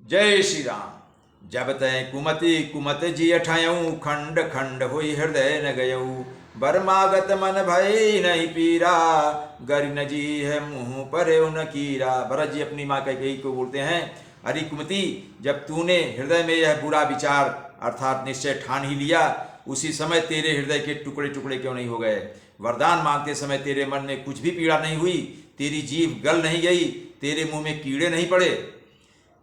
जय श्री राम। जब तय कुमति कुमत जी अठयऊ, खंड खंड हुई हृदय न गयऊ। बरमागत मन भय नहीं पीरा, गर न जी है मुँह पर न कीरा। भरत जी अपनी माँ कैकेयी को बोलते हैं, अरे कुमति, जब तूने हृदय में यह बुरा विचार अर्थात निश्चय ठान ही लिया, उसी समय तेरे हृदय के टुकड़े टुकड़े क्यों नहीं हो गए? वरदान मांगते समय तेरे मन में कुछ भी पीड़ा नहीं हुई, तेरी जीभ गल नहीं गई, तेरे मुंह में कीड़े नहीं पड़े।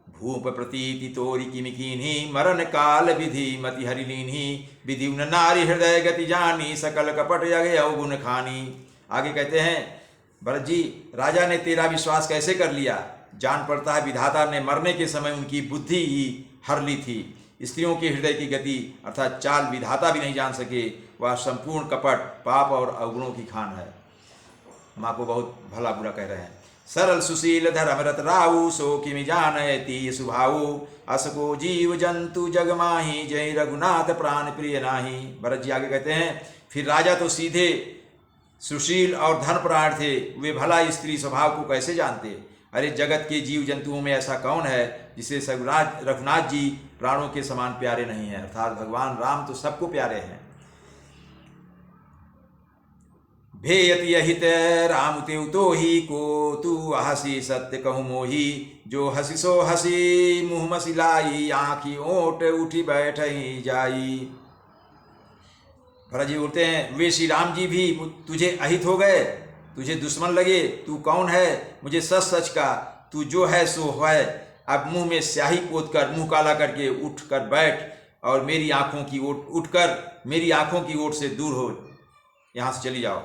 भूप प्रतीति तोरी किमि कीन्ही, मरण काल विधि मति हरि लीन्ही। विधि उन नारी हृदय गति जानी, सकल कपट यज्ञ अवगुण खानी। आगे कहते हैं, भरत जी, राजा ने तेरा विश्वास कैसे कर लिया? जान पड़ता है विधाता ने मरने के समय उनकी बुद्धि ही हर ली थी। स्त्रियों के हृदय की गति अर्थात चाल विधाता भी नहीं जान सके। वह संपूर्ण कपट, पाप और अवगुणों की खान है। माँ को बहुत भला बुरा कह रहे हैं। सरल सुशील धर्मरत राऊ, सो किमि जानयति सुभाऊ। असको जीव जंतु जग माही, जय रघुनाथ प्राण प्रिय नाही। भरत जी आगे कहते हैं, फिर राजा तो सीधे सुशील और धर्मपरायण थे, वे भला स्त्री स्वभाव को कैसे जानते? अरे जगत के जीव जंतुओं में ऐसा कौन है जिसे रघुनाथ जी प्राणों के समान प्यारे नहीं हैं? अर्थात भगवान राम तो सबको प्यारे हैं। भेयति अहित राम तेउ तो ही, को तू हसी सत्य कहूँ मोही। जो हसी सो हसी मुँह मसिलाई, आँखी ओट उठी बैठ ही जाई। भरत जी बोलते हैं, वे श्री राम जी भी तुझे अहित हो गए, तुझे दुश्मन लगे। तू कौन है? मुझे सच सच का, तू जो है सो है। अब मुंह में स्याही पोत कर, मुंह काला करके उठ कर बैठ और मेरी आंखों की ओट उठकर मेरी आंखों की ओट से दूर हो, यहाँ से चली जाओ।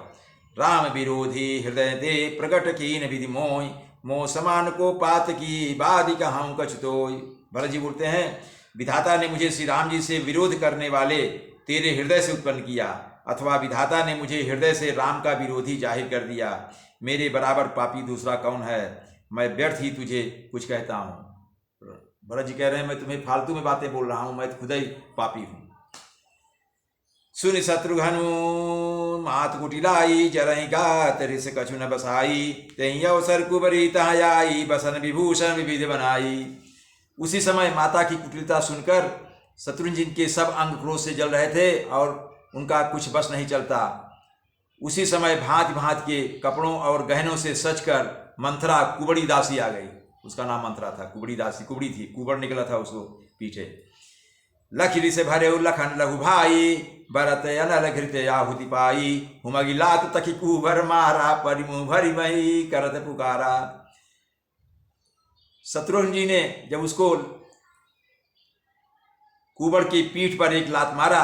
राम विरोधी हृदय दे, प्रकट कीन विधि मोय। मोह समान को पात की, बादी कहाऊं कछ तोय। भरत जी बोलते हैं, विधाता ने मुझे श्री राम जी से विरोध करने वाले तेरे हृदय से उत्पन्न किया, अथवा विधाता ने मुझे हृदय से राम का विरोधी जाहिर कर दिया। मेरे बराबर पापी दूसरा कौन है? मैं व्यर्थ ही तुझे कुछ कहता हूँ। भरत जी कह रहे हैं, मैं तुम्हें फालतू में बातें बोल रहा हूँ, मैं खुद ही पापी हूँ। सुनि शत्रुघ्नु मात कुटिलाई, जरहि गात ऋष कछु न बसाई। तहि अवसर कुबरी तहाँ आई, बसन विभूषण विविध बनाई। उसी समय माता की कुटिलता सुनकर शत्रुघ्न जी के सब अंग क्रोध से जल रहे थे और उनका कुछ बस नहीं चलता। उसी समय भांति भांति के कपड़ों और गहनों से सजकर मंथरा कुबड़ी दासी आ गई। उसका नाम मंथरा था, कुबड़ी दासी कुबड़ी थी, कुबड़ निकला था उसको पीछे। लखरी से भरे लखन लघु भाई, भरत अनल घृत आहुति पाई। हुमगी लात तकी कुबर मारा, परिमु भरी मई करत पुकारा। शत्रुघ्न जी ने जब उसको कुबड़ की पीठ पर एक लात मारा,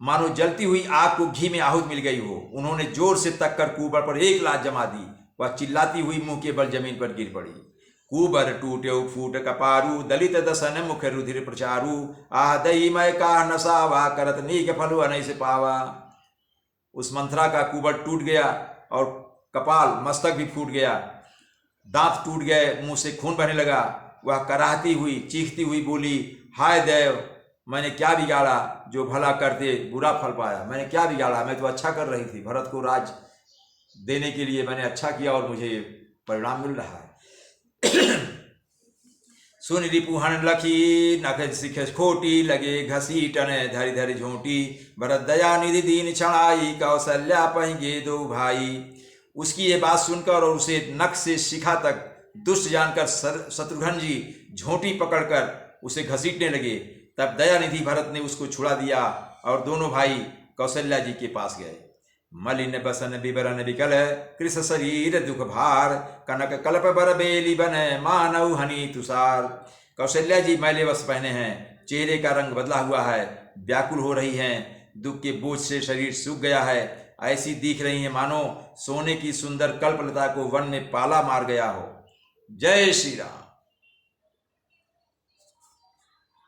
मानो जलती हुई आग को घी में आहूत मिल गई हो। उन्होंने जोर से तक कर कुबड़ पर एक लात जमा दी। वह चिल्लाती हुई मुंह के बल जमीन पर गिर पड़ी। कुबर टूटे फूट कपारू, दलित दसन मुख रुधिर प्रचारू। आह दई मय का नसावा, करत नीक फलु अनय से पावा। उस मंथरा का कुबड़ टूट गया और कपाल मस्तक भी फूट गया, दांत टूट गए, मुंह से खून बहने लगा। वह कराहती हुई चीखती हुई बोली, हाय देव, मैंने क्या बिगाड़ा जो भला करते बुरा फल पाया? मैंने क्या बिगाड़ा? मैं तो अच्छा कर रही थी, भरत को राज देने के लिए मैंने अच्छा किया और मुझे परिणाम मिल रहा है। सुन रिपुहन लखी, नख सिख खोटी, लगे घसीटन धरि धरि झोंटी। भरत दया निधि दीन छणाई, कौशल्या पहेंगे दो भाई। उसकी ये बात सुनकर और उसे नख से शिखा तक दुष्ट जानकर शत्रुघ्न जी झोंटी पकड़कर उसे घसीटने लगे। तब दयानिधि भरत ने उसको छुड़ा दिया और दोनों भाई कौशल्या जी के पास गए। मलिन बसन विवरण विकल, कृष शरीर दुख भार। कनक कल्प बर बेली बन, मानव हनी तुषार। कौशल्या जी मैले वस्त्र पहने हैं, चेहरे का रंग बदला हुआ है, व्याकुल हो रही हैं, दुख के बोझ से शरीर सूख गया है। ऐसी दिख रही है मानो सोने की सुंदर कल्पलता को वन में पाला मार गया हो। जय श्री राम।